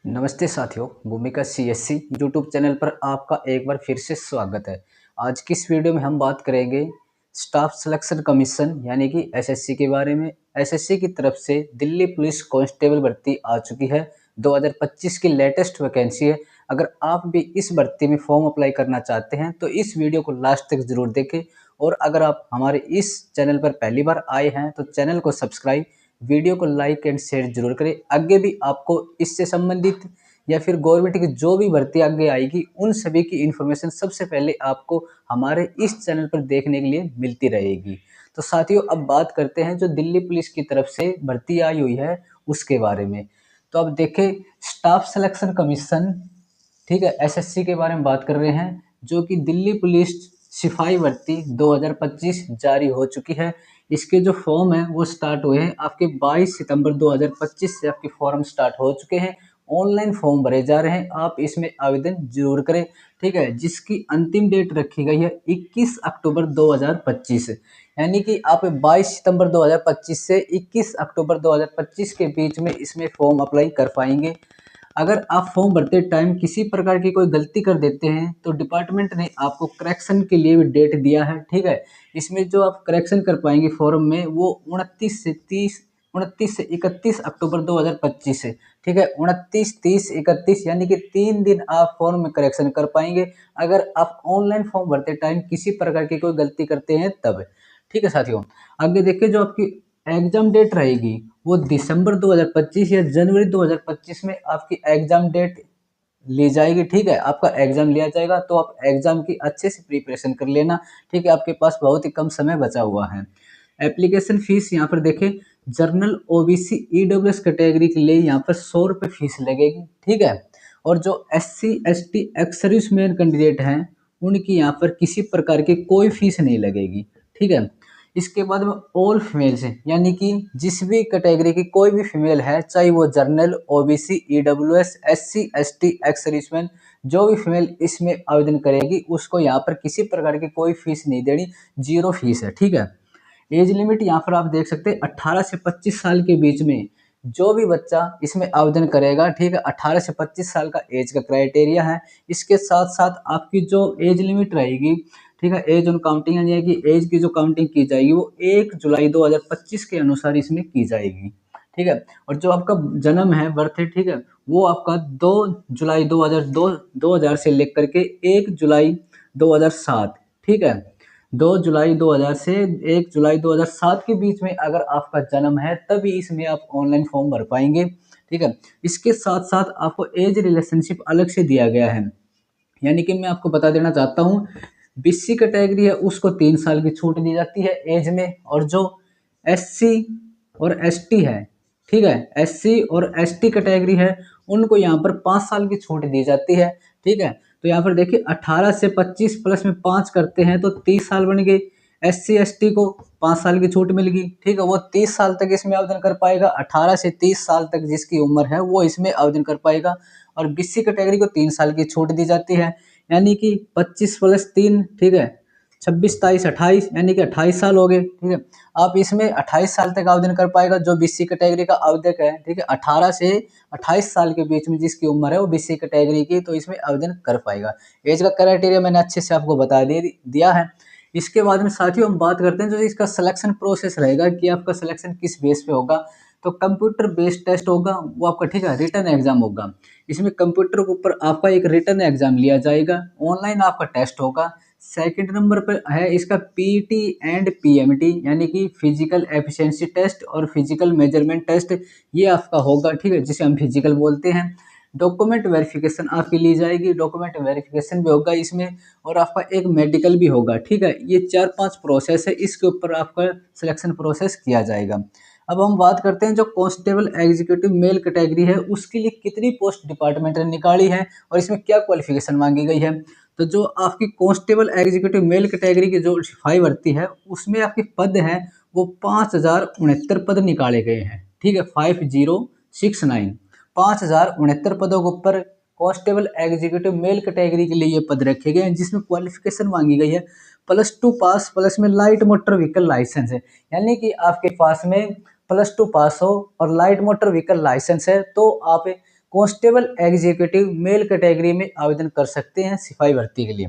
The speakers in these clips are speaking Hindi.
नमस्ते साथियों, भूमिका सीएससी यूट्यूब चैनल पर आपका एक बार फिर से स्वागत है। आज की इस वीडियो में हम बात करेंगे स्टाफ सिलेक्शन कमीशन यानी कि एसएससी के बारे में। एसएससी की तरफ से दिल्ली पुलिस कांस्टेबल भर्ती आ चुकी है। 2025 की लेटेस्ट वैकेंसी है। अगर आप भी इस भर्ती में फॉर्म अप्लाई करना चाहते हैं तो इस वीडियो को लास्ट तक जरूर देखें। और अगर आप हमारे इस चैनल पर पहली बार आए हैं तो चैनल को सब्सक्राइब, वीडियो को लाइक एंड शेयर जरूर करें। आगे भी आपको इससे संबंधित या फिर गवर्नमेंट की जो भी भर्ती आगे आएगी उन सभी की इन्फॉर्मेशन सबसे पहले आपको हमारे इस चैनल पर देखने के लिए मिलती रहेगी। तो साथियों, अब बात करते हैं जो दिल्ली पुलिस की तरफ से भर्ती आई हुई है उसके बारे में। तो अब देखें, स्टाफ सिलेक्शन कमीशन, ठीक है, एसएससी के बारे में बात कर रहे हैं, जो कि दिल्ली पुलिस सिपाही भर्ती 2025 जारी हो चुकी है। इसके जो फॉर्म है वो स्टार्ट हुए हैं आपके 22 सितंबर 2025 से आपके फॉर्म स्टार्ट हो चुके हैं। ऑनलाइन फॉर्म भरे जा रहे हैं, आप इसमें आवेदन जरूर करें। ठीक है, जिसकी अंतिम डेट रखी गई है 21 अक्टूबर 2025, यानी कि आप 22 सितंबर 2025 से 21 अक्टूबर 2025 के बीच में इसमें फॉर्म अप्लाई कर पाएंगे। अगर आप फॉर्म भरते टाइम किसी प्रकार की कोई गलती कर देते हैं तो डिपार्टमेंट ने आपको करेक्शन के लिए भी डेट दिया है। ठीक है, इसमें जो आप करेक्शन कर पाएंगे फॉर्म में वो 29 से 31 अक्टूबर 2025 से, ठीक है, 29, 30, 31 यानी कि 3 दिन आप फॉर्म में करेक्शन कर पाएंगे अगर आप ऑनलाइन फॉर्म भरते टाइम किसी प्रकार की कोई गलती करते हैं तब। ठीक है साथियों, आगे देखिए, जो आपकी एग्जाम डेट रहेगी वो दिसंबर 2025 या जनवरी 2025 में आपकी एग्जाम डेट ली जाएगी। ठीक है, आपका एग्जाम लिया जाएगा, तो आप एग्जाम की अच्छे से प्रिपरेशन कर लेना। ठीक है, आपके पास बहुत ही कम समय बचा हुआ है। एप्लीकेशन फीस यहाँ पर देखें, जर्नल ओबीसी ईडब्ल्यूएस कैटेगरी के लिए यहाँ पर 100 रुपये फीस लगेगी। ठीक है, और जो SC ST ex serviceman candidate हैं उनकी यहाँ पर किसी प्रकार की कोई फीस नहीं लगेगी। ठीक है, इसके बाद में ऑल फीमेल्स हैं, यानी कि जिस भी कैटेगरी की कोई भी फीमेल है, चाहे वो journal OBC EWS SC ST ex serviceman, जो भी फीमेल इसमें आवेदन करेगी उसको यहाँ पर किसी प्रकार की कोई फीस नहीं देनी, जीरो फीस है। ठीक है, एज लिमिट यहाँ पर आप देख सकते हैं 18 से 25 साल के बीच में जो भी बच्चा इसमें आवेदन करेगा, ठीक है, 18 से 25 साल का एज का क्राइटेरिया है। इसके साथ साथ आपकी जो एज लिमिट रहेगी, ठीक है, एज ऑन काउंटिंग यानी कि एज की जो काउंटिंग की जाएगी वो 1 जुलाई 2025 के अनुसार इसमें की जाएगी। ठीक है, और जो आपका जन्म है, बर्थ है, ठीक है, वो आपका 2 जुलाई 2000 से लेकर के 1 जुलाई 2007, ठीक है, 2 जुलाई 2000 से 1 जुलाई 2007 के बीच में अगर आपका जन्म है तभी इसमें आप ऑनलाइन फॉर्म भर पाएंगे। ठीक है, इसके साथ साथ आपको एज रिलेशनशिप अलग से दिया गया है, यानी कि मैं आपको बता देना चाहता हूँ, बीसी कैटेगरी है उसको 3 साल की छूट दी जाती है एज में, और जो एससी और एसटी है, ठीक है, एससी और एसटी कैटेगरी है उनको यहाँ पर 5 साल की छूट दी जाती है। ठीक है, तो यहाँ पर देखिए 18 से 25 प्लस में 5 करते हैं तो 30 साल बन गए। SC ST को 5 साल की छूट मिल गई। ठीक है, वो 30 साल तक इसमें आवेदन कर पाएगा, 18 से 30 साल तक जिसकी उम्र है वो इसमें आवेदन कर पाएगा। और बीसी कैटेगरी को 3 साल की छूट दी जाती है, यानी कि 25 प्लस 3, ठीक है, 26, 23, 28, यानी कि 28 साल हो गए। ठीक है, आप इसमें 28 साल तक आवेदन कर पाएगा जो बीसी कैटेगरी का आवेदक है। ठीक है, 18 से 28 साल के बीच में जिसकी उम्र है वो बीसी कैटेगरी की, तो इसमें आवेदन कर पाएगा। एज का क्राइटेरिया मैंने अच्छे से आपको बता दिया है। इसके बाद में साथियों हम बात करते हैं जो इसका सिलेक्शन प्रोसेस रहेगा कि आपका सिलेक्शन किस बेस पे होगा। तो कंप्यूटर बेस्ड टेस्ट होगा वो आपका, ठीक है, रिटन एग्जाम होगा। इसमें कंप्यूटर के ऊपर आपका एक रिटन एग्जाम लिया जाएगा, ऑनलाइन आपका टेस्ट होगा। सेकंड नंबर पर है इसका पीटी एंड पीएमटी, यानी कि फिजिकल एफिशिएंसी टेस्ट और फिजिकल मेजरमेंट टेस्ट, ये आपका होगा। ठीक है, जिसे हम फिजिकल बोलते हैं। डॉक्यूमेंट वेरिफिकेशन आपकी ली जाएगी, डॉक्यूमेंट वेरिफिकेशन भी होगा इसमें, और आपका एक मेडिकल भी होगा। ठीक है, ये 4-5 प्रोसेस है, इसके ऊपर आपका सिलेक्शन प्रोसेस किया जाएगा। अब हम बात करते हैं जो कांस्टेबल एग्जीक्यूटिव मेल कैटेगरी है उसके लिए कितनी पोस्ट डिपार्टमेंट ने निकाली है और इसमें क्या क्वालिफिकेशन मांगी गई है। तो जो आपकी कांस्टेबल एग्जीक्यूटिव मेल कैटेगरी की जो सिपाही भर्ती है उसमें आपके पद हैं वो 5069 पद निकाले गए हैं। ठीक है, 5069, 5069 पदों के ऊपर कांस्टेबल एग्जीक्यूटिव मेल कैटेगरी के लिए ये पद रखे गए हैं, जिसमें क्वालिफिकेशन मांगी गई है +2 पास प्लस में लाइट मोटर व्हीकल लाइसेंस है, यानी कि आपके पास में +2 पास हो और लाइट मोटर व्हीकल लाइसेंस है तो आप कांस्टेबल एग्जीक्यूटिव मेल कैटेगरी में आवेदन कर सकते हैं सिपाही भर्ती के लिए।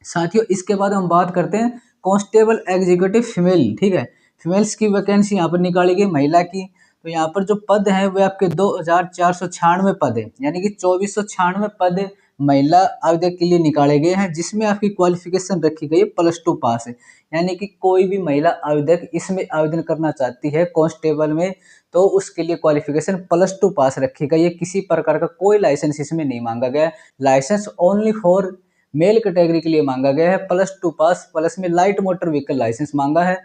साथियों इसके बाद हम बात करते हैं कांस्टेबल एग्जीक्यूटिव फीमेल, ठीक है। फीमेल्स की वैकेंसी यहाँ पर निकाली गई महिला की। तो यहाँ पर जो पद है वे आपके 2496 पद है, यानी कि 2496 पद महिला आवेदक के लिए निकाले गए हैं, जिसमें आपकी क्वालिफिकेशन रखी गई है +2 पास है। यानी कि कोई भी महिला आवेदक इसमें आवेदन करना चाहती है कांस्टेबल में, तो उसके लिए क्वालिफिकेशन +2 पास रखी गई है। किसी प्रकार का कोई लाइसेंस इसमें नहीं मांगा गया है। Licence only for male category के लिए मांगा गया है +2 पास, प्लस में लाइट मोटर व्हीकल लाइसेंस मांगा है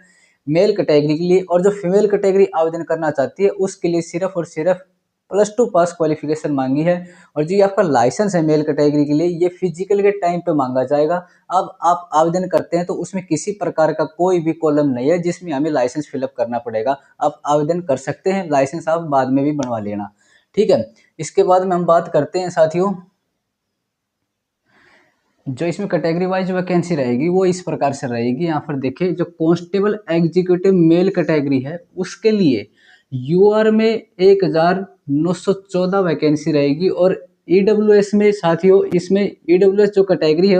मेल कैटेगरी के लिए। और जो फीमेल कैटेगरी आवेदन करना चाहती है उसके लिए सिर्फ और सिर्फ +2 पास क्वालिफिकेशन मांगी है। और जो आपका लाइसेंस है मेल कैटेगरी के लिए, ये फिजिकल के टाइम पे मांगा जाएगा। अब आप आवेदन करते हैं तो उसमें किसी प्रकार का कोई भी कॉलम नहीं है जिसमें हमें लाइसेंस फिलअप करना पड़ेगा। आप आवेदन कर सकते हैं, लाइसेंस आप बाद में भी बनवा लेना, ठीक है। इसके बाद में हम बात करते हैं साथियों, जो इसमें कैटेगरी वाइज वैकेंसी रहेगी वो इस प्रकार से रहेगी। यहाँ पर देखिए, जो कांस्टेबल एग्जीक्यूटिव मेल कैटेगरी है उसके लिए यूआर में 1914 वैकेंसी रहेगी। और ईडब्ल्यूएस में साथियों, इसमें ईडब्ल्यूएस जो कैटेगरी है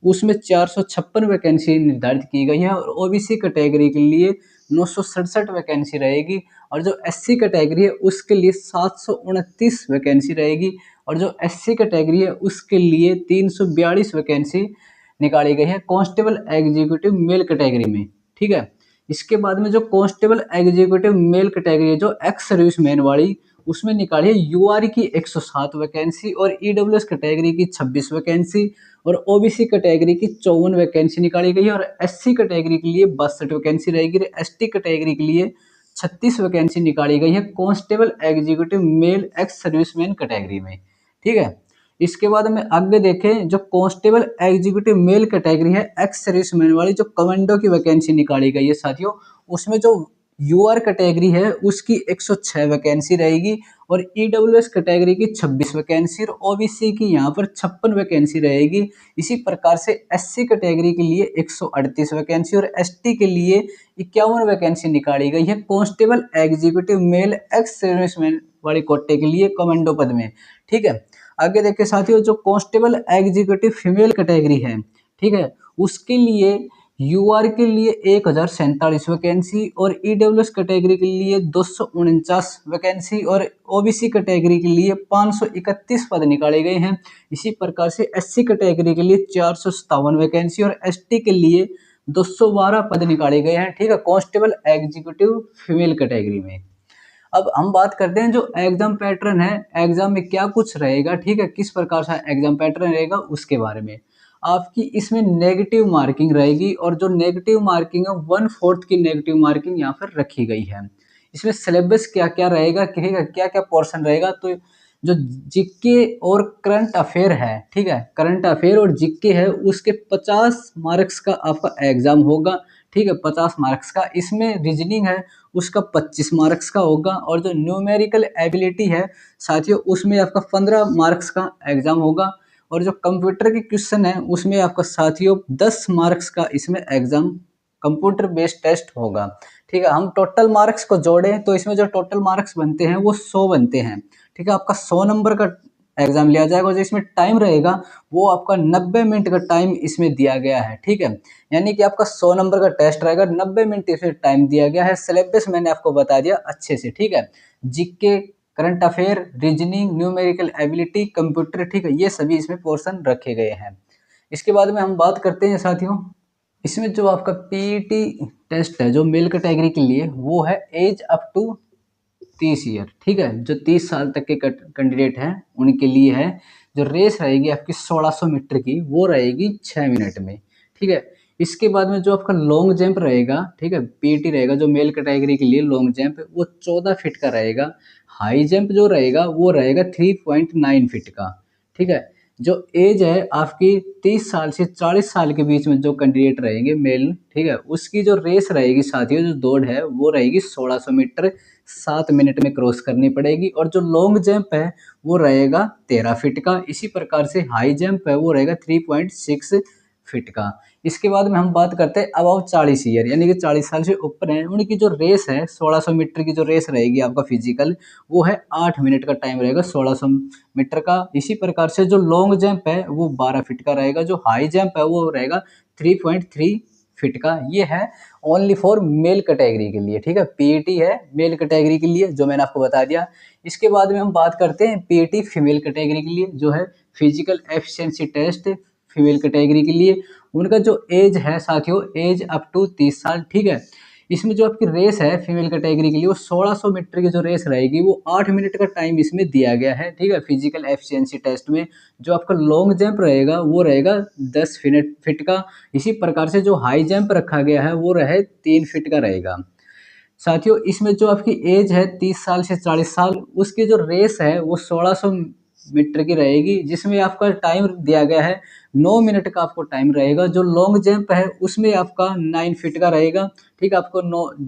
उसमें 456 वैकेंसी निर्धारित की गई है। और ओबीसी कैटेगरी के लिए 967 वैकेंसी रहेगी। और जो एससी कैटेगरी है उसके लिए 729 वैकेंसी रहेगी। और जो एससी कैटेगरी है उसके लिए 342 वैकेंसी निकाली गई है कांस्टेबल एग्जीक्यूटिव मेल कैटेगरी में, ठीक है। इसके बाद में जो कांस्टेबल एग्जीक्यूटिव मेल कैटेगरी है जो एक्स सर्विसमैन वाली, उसमें निकाली है यूआर की 107 वैकेंसी और ईडब्ल्यूएस कैटेगरी की 26 वैकेंसी और ओबीसी कैटेगरी की 54 वैकेंसी निकाली गई है। और एससी कैटेगरी के लिए 62 वैकेंसी रहेगी। एसटी कैटेगरी के लिए 36 वैकेंसी निकाली गई है constable executive mail ex serviceman category में, ठीक है। इसके बाद में आगे देखें, जो कांस्टेबल एग्जीक्यूटिव मेल कैटेगरी है एक्स सर्विसमैन वाली, जो कमांडो की वैकेंसी निकाली गई है साथियों, उसमें जो यूआर कैटेगरी है उसकी 106 वैकेंसी रहेगी। और ईडब्ल्यूएस कैटेगरी की 26 वैकेंसी और ओबीसी की यहाँ पर 56 वैकेंसी रहेगी। इसी प्रकार से एससी कैटेगरी के लिए 138 वैकेंसी और एसटी के लिए 51 वैकेंसी निकाली गई है constable executive mail ex serviceman वाली कोटे के लिए कमांडो पद में, ठीक है। आगे देखिए साथियों, जो कांस्टेबल एग्जीक्यूटिव फीमेल कैटेगरी है, ठीक है, उसके लिए यूआर के लिए 1047 वैकेंसी और ईडब्ल्यूएस कैटेगरी के लिए 249 वैकेंसी और ओबीसी कैटेगरी के लिए 531 पद निकाले गए हैं। इसी प्रकार से एससी कैटेगरी के लिए 457 वैकेंसी और एसटी के लिए 212 पद निकाले गए हैं, ठीक है, कांस्टेबल एग्जीक्यूटिव फीमेल कैटेगरी में। अब हम बात करते हैं जो एग्जाम पैटर्न है, एग्जाम में क्या कुछ रहेगा, ठीक है, किस प्रकार का एग्जाम पैटर्न रहेगा उसके बारे में। आपकी इसमें नेगेटिव मार्किंग रहेगी और जो नेगेटिव मार्किंग है 1/4 की नेगेटिव मार्किंग यहाँ पर रखी गई है। इसमें सिलेबस क्या क्या रहेगा, क्या क्या पोर्शन रहेगा, तो जो जीके और करंट अफेयर है, ठीक है, करंट अफेयर और जीके है उसके 50 मार्क्स का आपका एग्जाम होगा, ठीक है, 50 मार्क्स का। इसमें रीजनिंग है उसका 25 मार्क्स का होगा। और जो न्यूमेरिकल एबिलिटी है साथियों, उसमें आपका 15 मार्क्स का एग्जाम होगा। और जो कंप्यूटर के क्वेश्चन है उसमें आपका साथियों 10 मार्क्स का इसमें एग्जाम कंप्यूटर बेस्ड टेस्ट होगा, ठीक है। हम टोटल मार्क्स को जोड़ें तो इसमें जो टोटल मार्क्स बनते हैं वो 100 बनते हैं, ठीक है। आपका 100 नंबर का एग्जाम लिया जाएगा और जो इसमें टाइम रहेगा वो आपका 90 मिनट का टाइम इसमें दिया गया है, ठीक है। यानी कि आपका 100 नंबर का टेस्ट रहेगा, 90 मिनट इसमें टाइम दिया गया है। सिलेबस मैंने आपको बता दिया अच्छे से, ठीक है। GK, current affair, reasoning, numerical ability, computer, ठीक है, ये सभी इसमें पोर्शन रखे गए हैं। इसके बाद में हम बात करते हैं साथियों, इसमें जो आपका पीईटी टेस्ट है जो मेल कैटेगरी के लिए, वो है एज अप टू 30 ईयर, ठीक है। जो 30 साल तक के कैंडिडेट हैं उनके लिए है। जो रेस रहेगी आपकी 1600 मीटर की, वो रहेगी 6 मिनट में, ठीक है। इसके बाद में जो आपका लॉन्ग जंप रहेगा, ठीक है, पीटी रहेगा जो मेल कैटेगरी के लिए लॉन्ग जंप वो 14 फीट का रहेगा। हाई जंप जो रहेगा वो रहेगा 3.9 फीट का, ठीक है। जो एज है आपकी 30 साल से 40 साल के बीच में जो कैंडिडेट रहेंगे मेल, ठीक है, उसकी जो रेस रहेगी साथियों, जो दौड़ है वो रहेगी 1600 मीटर 7 मिनट में क्रॉस करनी पड़ेगी। और जो लॉन्ग जंप है वो रहेगा 13 फीट का। इसी प्रकार से हाई जंप है वो रहेगा 3.6 फीट का। इसके बाद में हम बात करते हैं अबाउ 40 ईयर यानी कि 40 साल से ऊपर हैं, उनकी जो रेस है 1600 मीटर की जो रेस रहेगी आपका फिजिकल, वो है 8 मिनट का टाइम रहेगा 1600 मीटर का। इसी प्रकार से जो लॉन्ग जंप है वो 12 फीट का रहेगा, जो हाई जंप है वो रहेगा 3.3 फीट का। ये है ओनली फॉर मेल कैटेगरी के लिए, ठीक है। पीईटी है मेल कैटेगरी के लिए, जो मैंने आपको बता दिया। इसके बाद में हम बात करते हैं पीईटी फीमेल कैटेगरी के लिए, जो है physical efficiency test female category के लिए। उनका जो एज है साथियों, एज अप टू 30 साल, ठीक है। इसमें जो आपकी रेस है फीमेल कैटेगरी के लिए, वो 1600 मीटर की जो रेस रहेगी वो 8 मिनट का टाइम इसमें दिया गया है, ठीक है। फिजिकल एफिशिएंसी टेस्ट में जो आपका लॉन्ग जंप रहेगा वो रहेगा 10 फीट का। इसी प्रकार से जो हाई जंप रखा गया है वो रहे 3 फीट का रहेगा। साथियों इसमें जो आपकी एज है 30 साल से 40 साल, उसकी जो रेस है वो 1600 मीटर की रहेगी, जिसमें आपका टाइम दिया गया है 9 मिनट का आपको टाइम रहेगा। जो लॉन्ग जंप है उसमें आपका 9 फीट का रहेगा, ठीक है। आपको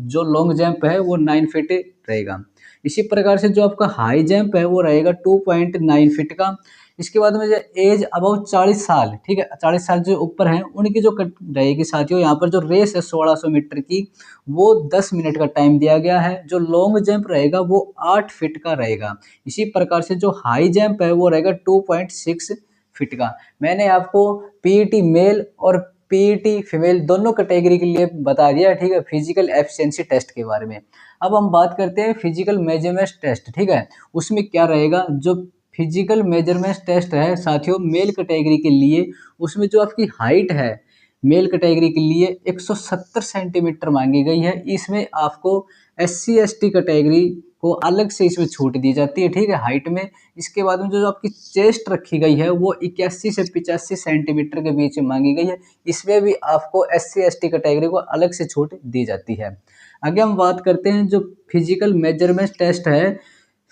जो लॉन्ग जंप है वो 9 फीट रहेगा। इसी प्रकार से जो आपका हाई जंप है वो रहेगा 2.9 फीट का। इसके बाद में जो एज अबाउट 40 साल, ठीक है, 40 साल जो ऊपर हैं उनकी जो रहेगी साथियों, यहाँ पर जो रेस है 1600 मीटर की वो 10 मिनट का टाइम दिया गया है। जो लॉन्ग जंप रहेगा वो 8 फीट का रहेगा। इसी प्रकार से जो हाई जंप है वो रहेगा 2.6 फीट का। मैंने आपको पीईटी मेल और पीईटी फीमेल दोनों कैटेगरी के लिए बता दिया, ठीक है, फिजिकल एफिशिएंसी टेस्ट के बारे में। अब हम बात करते हैं फिजिकल मेजरमेंट टेस्ट, ठीक है। उसमें क्या रहेगा, जो फिजिकल मेजरमेंट टेस्ट है साथियों मेल कैटेगरी के लिए, उसमें जो आपकी हाइट है मेल कैटेगरी के लिए 170 सेंटीमीटर मांगी गई है। इसमें आपको SC ST कैटेगरी को अलग से इसमें छूट दी जाती है, ठीक है, हाइट में। इसके बाद में जो आपकी चेस्ट रखी गई है वो 81 से 85 सेंटीमीटर के बीच में मांगी गई है। इसमें भी आपको SC ST कैटेगरी को अलग से छूट दी जाती है। आगे हम बात करते हैं जो फिजिकल मेजरमेंट टेस्ट है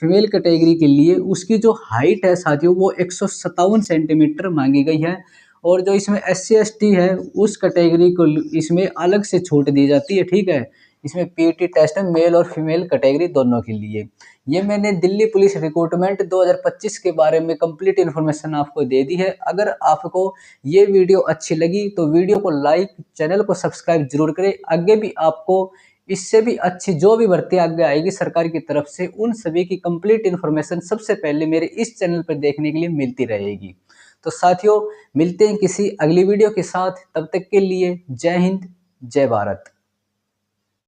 फीमेल कैटेगरी के लिए, उसकी जो हाइट है साथियों वो 157 सेंटीमीटर मांगी गई है। और जो इसमें SC ST है उस कैटेगरी को इसमें अलग से छूट दी जाती है, ठीक है। इसमें पीईटी टेस्ट है मेल और फीमेल कैटेगरी दोनों के लिए। ये मैंने दिल्ली पुलिस रिक्रूटमेंट 2025 के बारे में कंप्लीट इन्फॉर्मेशन आपको दे दी है। अगर आपको ये वीडियो अच्छी लगी तो वीडियो को लाइक, चैनल को सब्सक्राइब जरूर करें। आगे भी आपको इससे भी अच्छी जो भी भर्ती आगे आएगी सरकार की तरफ से, उन सभी की कंप्लीट इन्फॉर्मेशन सबसे पहले मेरे इस चैनल पर देखने के लिए मिलती रहेगी। तो साथियों मिलते हैं किसी अगली वीडियो के साथ, तब तक के लिए जय हिंद, जय भारत।